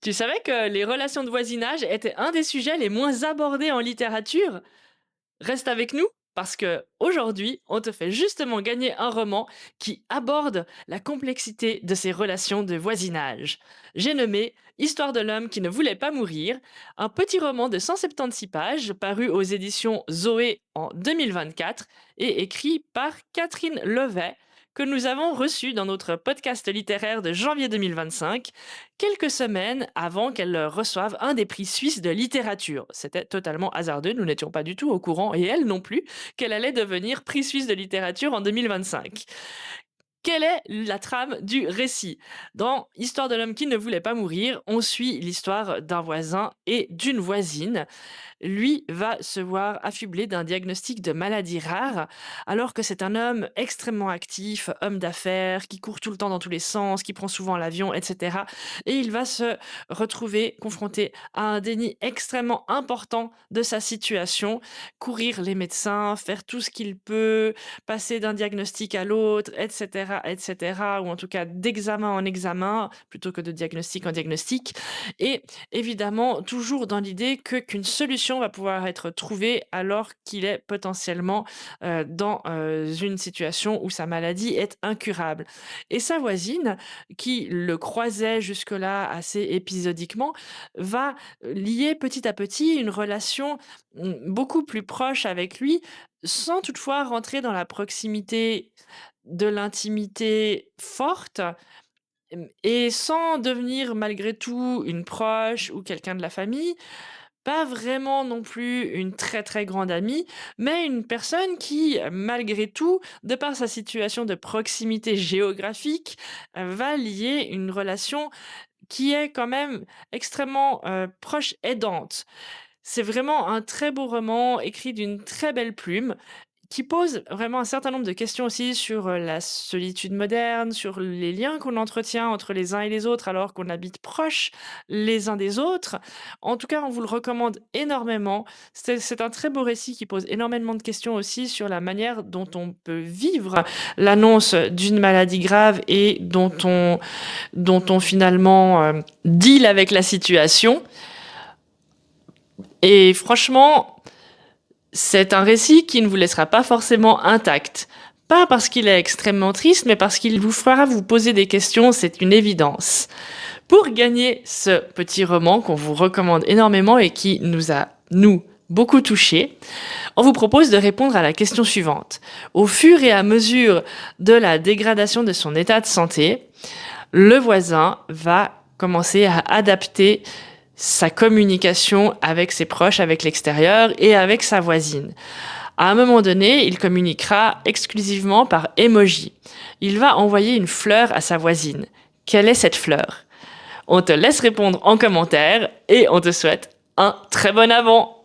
Tu savais que les relations de voisinage étaient un des sujets les moins abordés en littérature? Reste avec nous parce que aujourd'hui, on te fait justement gagner un roman qui aborde la complexité de ces relations de voisinage. J'ai nommé Histoire de l'homme qui ne voulait pas mourir, un petit roman de 176 pages paru aux éditions Zoé en 2024 et écrit par Catherine Levet que nous avons reçu dans notre podcast littéraire de janvier 2025, quelques semaines avant qu'elle reçoive un des prix suisses de littérature. C'était totalement hasardeux, nous n'étions pas du tout au courant, et elle non plus, qu'elle allait devenir prix suisse de littérature en 2025. Quelle est la trame du récit? Dans Histoire de l'homme qui ne voulait pas mourir, on suit l'histoire d'un voisin et d'une voisine. Lui va se voir affublé d'un diagnostic de maladie rare, alors que c'est un homme extrêmement actif, homme d'affaires, qui court tout le temps dans tous les sens, qui prend souvent l'avion, etc. Et il va se retrouver confronté à un déni extrêmement important de sa situation, courir les médecins, faire tout ce qu'il peut, passer d'un diagnostic à l'autre, etc., etc., ou en tout cas d'examen en examen, plutôt que de diagnostic en diagnostic. Et évidemment, toujours dans l'idée qu'une solution va pouvoir être trouvée alors qu'il est potentiellement, dans, une situation où sa maladie est incurable. Et sa voisine, qui le croisait jusque-là assez épisodiquement, va lier petit à petit une relation, beaucoup plus proche avec lui, sans toutefois rentrer dans la proximité de l'intimité forte. Et sans devenir malgré tout une proche ou quelqu'un de la famille, pas vraiment non plus une très, très grande amie, mais une personne qui, malgré tout, de par sa situation de proximité géographique, va lier une relation qui est quand même extrêmement, proche aidante. C'est vraiment un très beau roman écrit d'une très belle plume qui pose vraiment un certain nombre de questions aussi sur, la solitude moderne, sur les liens qu'on entretient entre les uns et les autres alors qu'on habite proches les uns des autres. En tout cas, on vous le recommande énormément. C'est un très beau récit qui pose énormément de questions aussi sur la manière dont on peut vivre l'annonce d'une maladie grave et dont on finalement, deal avec la situation. Et franchement, c'est un récit qui ne vous laissera pas forcément intact. Pas parce qu'il est extrêmement triste, mais parce qu'il vous fera vous poser des questions, c'est une évidence. Pour gagner ce petit roman qu'on vous recommande énormément et qui nous a, nous, beaucoup touchés, on vous propose de répondre à la question suivante. Au fur et à mesure de la dégradation de son état de santé, le voisin va commencer à adapter sa communication avec ses proches, avec l'extérieur et avec sa voisine. À un moment donné, il communiquera exclusivement par emoji. Il va envoyer une fleur à sa voisine. Quelle est cette fleur? On te laisse répondre en commentaire et on te souhaite un très bon avant.